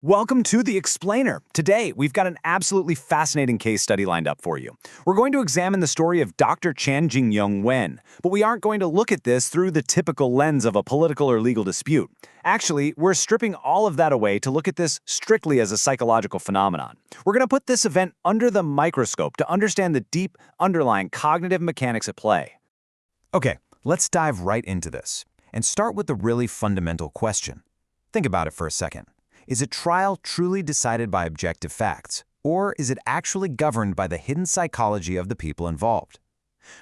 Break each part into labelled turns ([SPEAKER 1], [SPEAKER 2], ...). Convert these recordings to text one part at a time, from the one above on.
[SPEAKER 1] Welcome to The Explainer. Today, we've got an absolutely fascinating case study lined up for you. We're going to examine the story of Dr. Chen Jingyoung Wen, but we aren't going to look at this through the typical lens of a political or legal dispute. Actually, we're stripping all of that away to look at this strictly as a psychological phenomenon. We're going to put this event under the microscope to understand the deep, underlying cognitive mechanics at play.
[SPEAKER 2] Okay, let's dive right into this and start with the really fundamental question. Think about it for a second. Is a trial truly decided by objective facts, or is it actually governed by the hidden psychology of the people involved?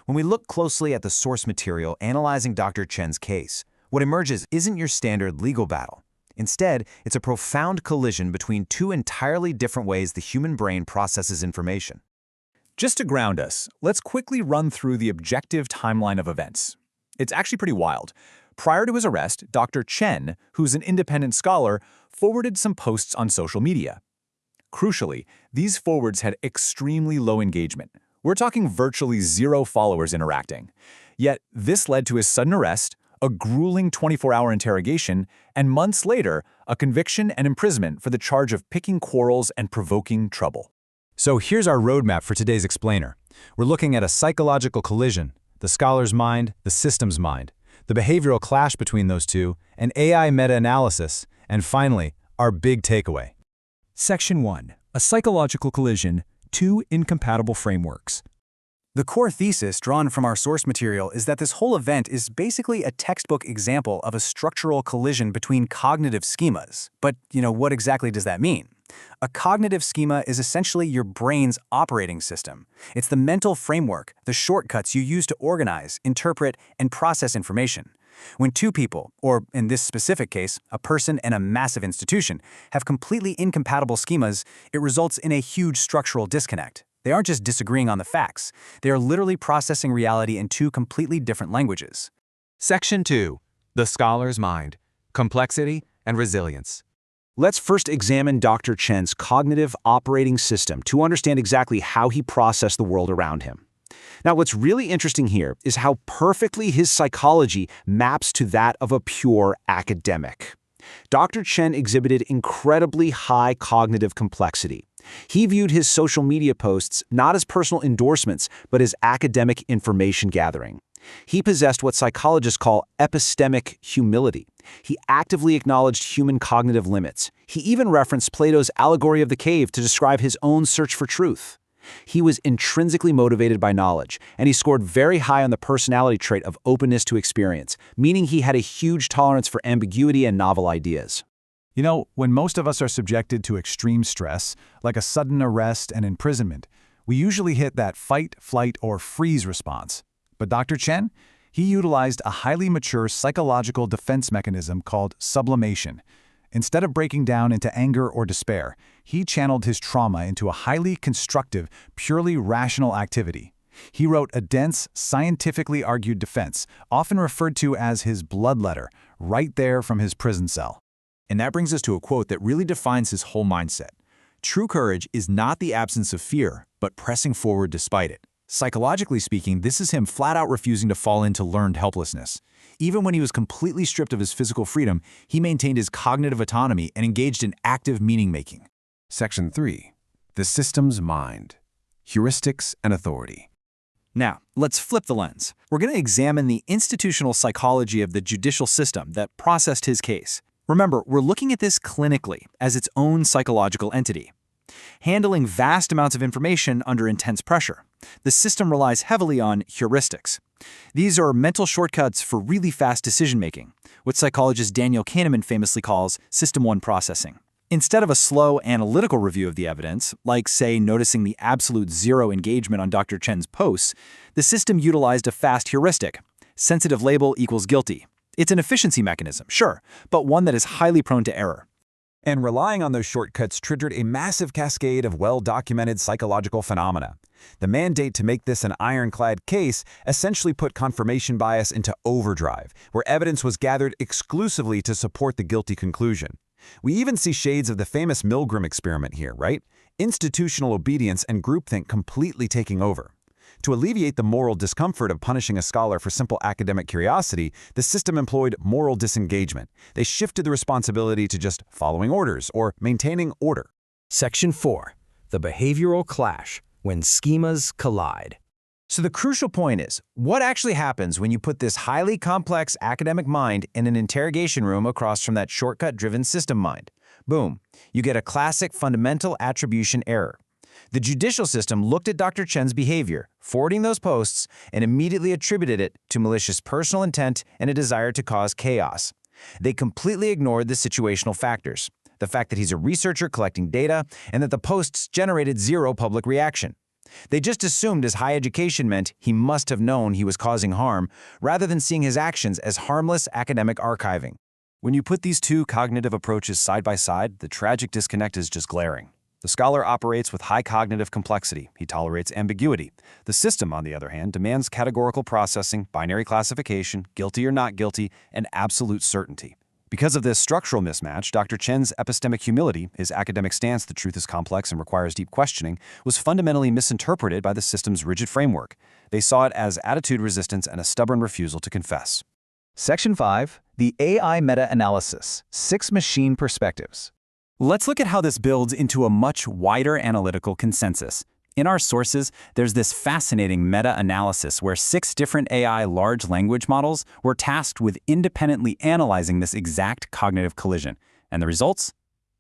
[SPEAKER 2] When we look closely at the source material analyzing Dr. Chen's case, what emerges isn't your standard legal battle. Instead, it's a profound collision between two entirely different ways the human brain processes information.
[SPEAKER 1] Just to ground us, let's quickly run through the objective timeline of events. It's actually pretty wild. Prior to his arrest, Dr. Chen, who's an independent scholar, forwarded some posts on social media. Crucially, these forwards had extremely low engagement. We're talking virtually 0 followers interacting. Yet, this led to his sudden arrest, a grueling 24-hour interrogation, and months later, a conviction and imprisonment for the charge of picking quarrels and provoking trouble.
[SPEAKER 2] So here's our roadmap for today's explainer. We're looking at a psychological collision, the scholar's mind, the system's mind, the behavioral clash between those two, an AI meta-analysis, and finally, our big takeaway.
[SPEAKER 3] Section 1. A psychological collision, 2 incompatible frameworks.
[SPEAKER 1] The core thesis drawn from our source material is that this whole event is basically a textbook example of a structural collision between cognitive schemas. But, what exactly does that mean? A cognitive schema is essentially your brain's operating system. It's the mental framework, the shortcuts you use to organize, interpret, and process information. When two people, or in this specific case, a person and a massive institution, have completely incompatible schemas, it results in a huge structural disconnect. They aren't just disagreeing on the facts. They are literally processing reality in two completely different languages.
[SPEAKER 4] Section 2. The scholar's mind, complexity and resilience.
[SPEAKER 5] Let's first examine Dr. Chen's cognitive operating system to understand exactly how he processed the world around him. Now, what's really interesting here is how perfectly his psychology maps to that of a pure academic. Dr. Chen exhibited incredibly high cognitive complexity. He viewed his social media posts not as personal endorsements, but as academic information gathering. He possessed what psychologists call epistemic humility. He actively acknowledged human cognitive limits. He even referenced Plato's allegory of the cave to describe his own search for truth. He was intrinsically motivated by knowledge, and he scored very high on the personality trait of openness to experience, meaning he had a huge tolerance for ambiguity and novel ideas.
[SPEAKER 3] When most of us are subjected to extreme stress, like a sudden arrest and imprisonment, we usually hit that fight, flight, or freeze response. But Dr. Chen, he utilized a highly mature psychological defense mechanism called sublimation. Instead of breaking down into anger or despair, he channeled his trauma into a highly constructive, purely rational activity. He wrote a dense, scientifically argued defense, often referred to as his blood letter, right there from his prison cell.
[SPEAKER 2] And that brings us to a quote that really defines his whole mindset. True courage is not the absence of fear, but pressing forward despite it. Psychologically speaking, this is him flat out refusing to fall into learned helplessness. Even when he was completely stripped of his physical freedom, he maintained his cognitive autonomy and engaged in active meaning-making.
[SPEAKER 6] Section 3. The system's mind, heuristics and authority.
[SPEAKER 1] Now, let's flip the lens. We're going to examine the institutional psychology of the judicial system that processed his case. Remember, we're looking at this clinically as its own psychological entity. Handling vast amounts of information under intense pressure, the system relies heavily on heuristics. These are mental shortcuts for really fast decision-making, what psychologist Daniel Kahneman famously calls System 1 processing. Instead of a slow analytical review of the evidence, like, say, noticing the absolute 0 engagement on Dr. Chen's posts, the system utilized a fast heuristic. Sensitive label equals guilty. It's an efficiency mechanism, sure, but one that is highly prone to error.
[SPEAKER 2] And relying on those shortcuts triggered a massive cascade of well-documented psychological phenomena. The mandate to make this an ironclad case essentially put confirmation bias into overdrive, where evidence was gathered exclusively to support the guilty conclusion. We even see shades of the famous Milgram experiment here, right? Institutional obedience and groupthink completely taking over. To alleviate the moral discomfort of punishing a scholar for simple academic curiosity, the system employed moral disengagement. They shifted the responsibility to just following orders or maintaining order.
[SPEAKER 7] Section 4. The behavioral clash, when schemas collide.
[SPEAKER 2] So the crucial point is, what actually happens when you put this highly complex academic mind in an interrogation room across from that shortcut-driven system mind? Boom, you get a classic fundamental attribution error. The judicial system looked at Dr. Chen's behavior, forwarding those posts, and immediately attributed it to malicious personal intent and a desire to cause chaos. They completely ignored the situational factors, the fact that he's a researcher collecting data, and that the posts generated zero public reaction. They just assumed his high education meant he must have known he was causing harm, rather than seeing his actions as harmless academic archiving.
[SPEAKER 1] When you put these two cognitive approaches side by side, the tragic disconnect is just glaring. The scholar operates with high cognitive complexity. He tolerates ambiguity. The system, on the other hand, demands categorical processing, binary classification, guilty or not guilty, and absolute certainty. Because of this structural mismatch, Dr. Chen's epistemic humility, his academic stance that truth is complex and requires deep questioning, was fundamentally misinterpreted by the system's rigid framework. They saw it as attitude resistance and a stubborn refusal to confess.
[SPEAKER 3] Section 5. The AI Meta-Analysis. 6 Machine Perspectives.
[SPEAKER 1] Let's look at how this builds into a much wider analytical consensus. In our sources, there's this fascinating meta-analysis where 6 different AI large language models were tasked with independently analyzing this exact cognitive collision. And the results?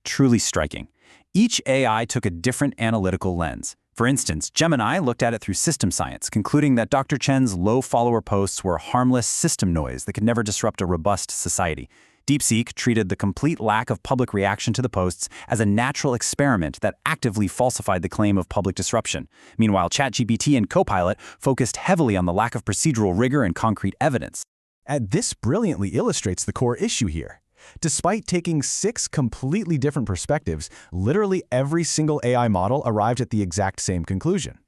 [SPEAKER 1] Truly striking. Each AI took a different analytical lens. For instance, Gemini looked at it through system science, concluding that Dr. Chen's low follower posts were harmless system noise that could never disrupt a robust society. DeepSeek treated the complete lack of public reaction to the posts as a natural experiment that actively falsified the claim of public disruption. Meanwhile, ChatGPT and Copilot focused heavily on the lack of procedural rigor and concrete evidence.
[SPEAKER 3] And this brilliantly illustrates the core issue here. Despite taking 6 completely different perspectives, literally every single AI model arrived at the exact same conclusion.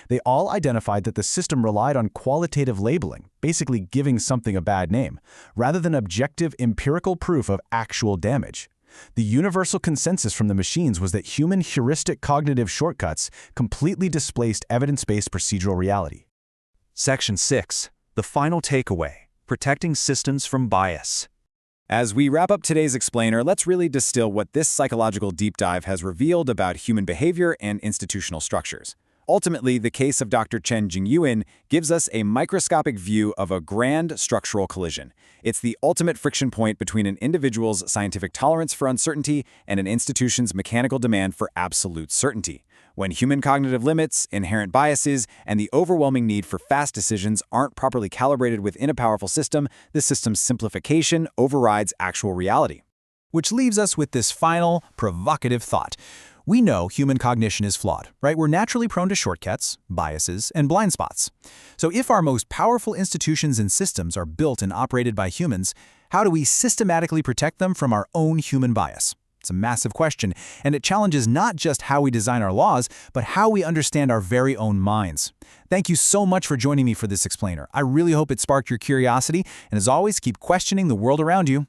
[SPEAKER 3] They all identified that the system relied on qualitative labeling, basically giving something a bad name, rather than objective empirical proof of actual damage. The universal consensus from the machines was that human heuristic cognitive shortcuts completely displaced evidence-based procedural reality.
[SPEAKER 1] Section 6. The final takeaway: protecting systems from bias. As we wrap up today's explainer, let's really distill what this psychological deep dive has revealed about human behavior and institutional structures. Ultimately, the case of Dr. Chen Jingyuan gives us a microscopic view of a grand structural collision. It's the ultimate friction point between an individual's scientific tolerance for uncertainty and an institution's mechanical demand for absolute certainty. When human cognitive limits, inherent biases, and the overwhelming need for fast decisions aren't properly calibrated within a powerful system, the system's simplification overrides actual reality. Which leaves us with this final, provocative thought. We know human cognition is flawed, right? We're naturally prone to shortcuts, biases, and blind spots. So if our most powerful institutions and systems are built and operated by humans, how do we systematically protect them from our own human bias? It's a massive question, and it challenges not just how we design our laws, but how we understand our very own minds. Thank you so much for joining me for this explainer. I really hope it sparked your curiosity, and as always, keep questioning the world around you.